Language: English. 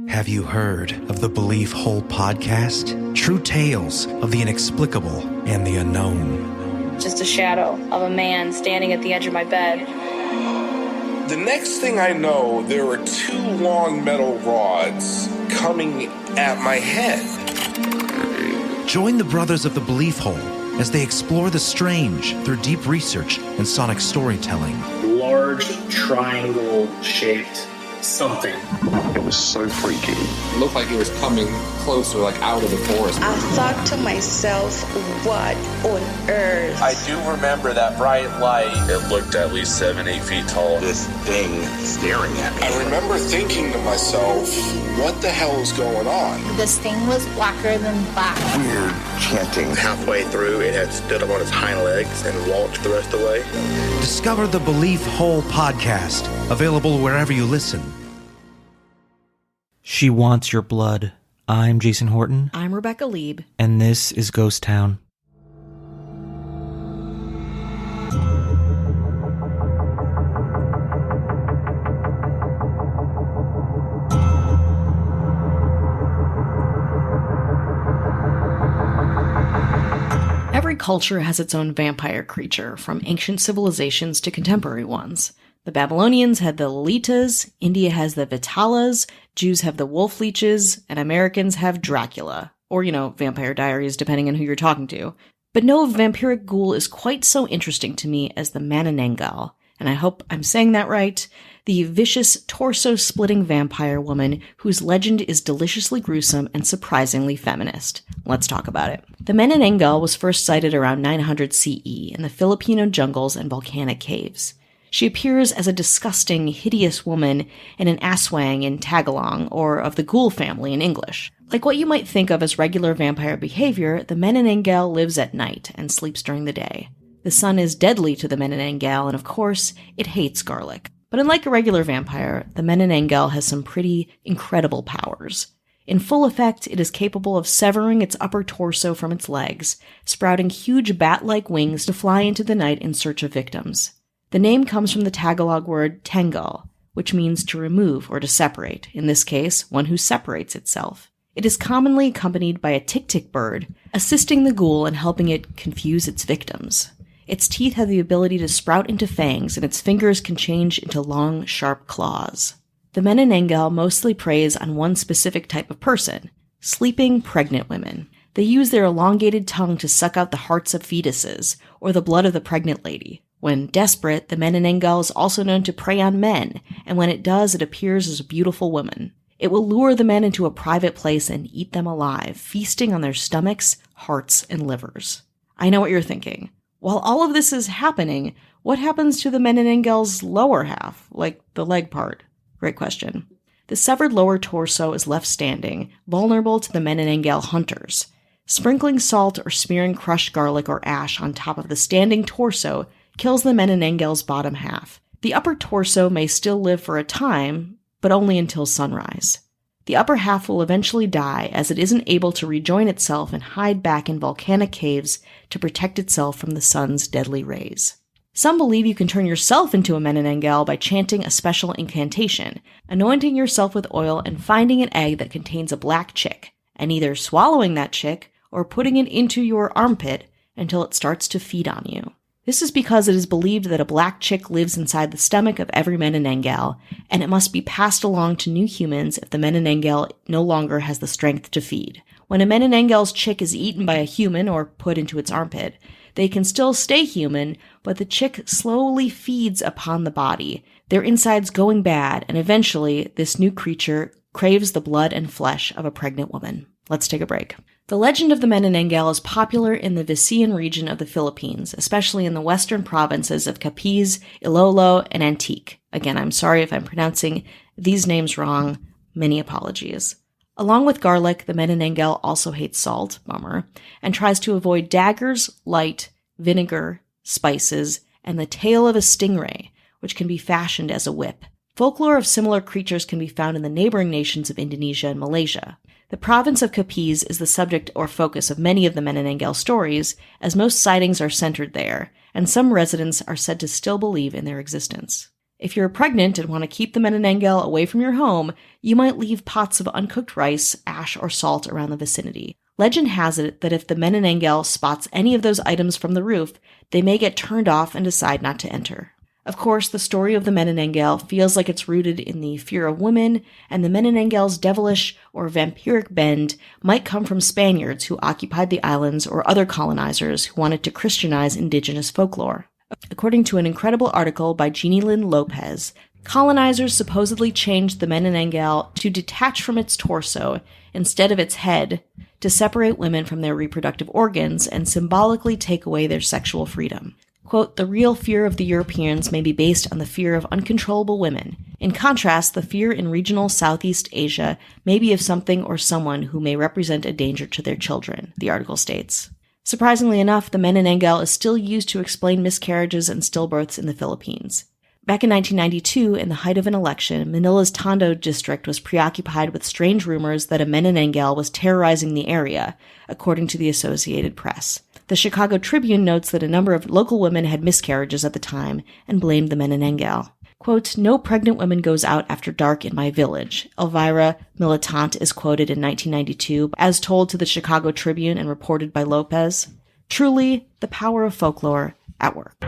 Have you heard of the Belief Hole podcast? True tales of the inexplicable and the unknown. Just a shadow of a man standing at the edge of my bed. The next thing I know, there were two long metal rods coming at my head. Join the brothers of the Belief Hole as they explore the strange through deep research and sonic storytelling. Large triangle-shaped something. It was so freaky. It looked like it was coming closer, like out of the forest. I thought to myself, what on earth? I do remember that bright light. It looked at least 7-8 feet tall. This thing staring at me. I remember thinking to myself, what the hell is going on? This thing was blacker than black. Weird chanting. Halfway through, it had stood up on its hind legs and walked the rest of the way. Discover the Belief Hole podcast, available wherever you listen. She Wants Your Blood. I'm Jason Horton. I'm Rebecca Lieb. And this is Ghost Town. Every culture has its own vampire creature, from ancient civilizations to contemporary ones. The Babylonians had the Lolitas, India has the Vitalas, Jews have the wolf leeches, and Americans have Dracula. Or, Vampire Diaries, depending on who you're talking to. But no vampiric ghoul is quite so interesting to me as the Manananggal, and I hope I'm saying that right, the vicious, torso-splitting vampire woman whose legend is deliciously gruesome and surprisingly feminist. Let's talk about it. The Manananggal was first sighted around 900 CE in the Filipino jungles and volcanic caves. She appears as a disgusting, hideous woman in an aswang in Tagalong, or of the ghoul family in English. Like what you might think of as regular vampire behavior, the Manananggal lives at night and sleeps during the day. The sun is deadly to the Manananggal, and of course, it hates garlic. But unlike a regular vampire, the Manananggal has some pretty incredible powers. In full effect, it is capable of severing its upper torso from its legs, sprouting huge bat-like wings to fly into the night in search of victims. The name comes from the Tagalog word tanggal, which means to remove or to separate, in this case, one who separates itself. It is commonly accompanied by a tik-tik bird, assisting the ghoul and helping it confuse its victims. Its teeth have the ability to sprout into fangs, and its fingers can change into long, sharp claws. The Manananggal mostly preys on one specific type of person, sleeping pregnant women. They use their elongated tongue to suck out the hearts of fetuses, or the blood of the pregnant lady. When desperate, the Manananggal is also known to prey on men, and when it does, it appears as a beautiful woman. It will lure the men into a private place and eat them alive, feasting on their stomachs, hearts, and livers. I know what you're thinking. While all of this is happening, what happens to the Manananggal's lower half, like the leg part? Great question. The severed lower torso is left standing, vulnerable to the Manananggal hunters. Sprinkling salt or smearing crushed garlic or ash on top of the standing torso kills the Manananggal's bottom half. The upper torso may still live for a time, but only until sunrise. The upper half will eventually die as it isn't able to rejoin itself and hide back in volcanic caves to protect itself from the sun's deadly rays. Some believe you can turn yourself into a Manananggal by chanting a special incantation, anointing yourself with oil and finding an egg that contains a black chick, and either swallowing that chick or putting it into your armpit until it starts to feed on you. This is because it is believed that a black chick lives inside the stomach of every Manananggal, and it must be passed along to new humans if the Manananggal no longer has the strength to feed. When a Manananggal's chick is eaten by a human or put into its armpit, they can still stay human, but the chick slowly feeds upon the body, their insides going bad, and eventually this new creature craves the blood and flesh of a pregnant woman. Let's take a break. The legend of the Manananggal is popular in the Visayan region of the Philippines, especially in the western provinces of Capiz, Iloilo, and Antique. Again, I'm sorry if I'm pronouncing these names wrong. Many apologies. Along with garlic, the Manananggal also hates salt, bummer, and tries to avoid daggers, light, vinegar, spices, and the tail of a stingray, which can be fashioned as a whip. Folklore of similar creatures can be found in the neighboring nations of Indonesia and Malaysia. The province of Capiz is the subject or focus of many of the Manananggal stories, as most sightings are centered there, and some residents are said to still believe in their existence. If you're pregnant and want to keep the Manananggal away from your home, you might leave pots of uncooked rice, ash, or salt around the vicinity. Legend has it that if the Manananggal spots any of those items from the roof, they may get turned off and decide not to enter. Of course, the story of the Manananggal feels like it's rooted in the fear of women, and the Manananggal's devilish or vampiric bend might come from Spaniards who occupied the islands or other colonizers who wanted to Christianize indigenous folklore. According to an incredible article by Jeannie Lynn Lopez, colonizers supposedly changed the Manananggal to detach from its torso instead of its head to separate women from their reproductive organs and symbolically take away their sexual freedom. Quote, the real fear of the Europeans may be based on the fear of uncontrollable women. In contrast, the fear in regional Southeast Asia may be of something or someone who may represent a danger to their children, the article states. Surprisingly enough, the Manananggal is still used to explain miscarriages and stillbirths in the Philippines. Back in 1992, in the height of an election, Manila's Tondo district was preoccupied with strange rumors that a Manananggal was terrorizing the area, according to the Associated Press. The Chicago Tribune notes that a number of local women had miscarriages at the time and blamed the Manananggal. Quote, no pregnant woman goes out after dark in my village. Elvira Militant is quoted in 1992, as told to the Chicago Tribune and reported by Lopez. Truly, the power of folklore at work.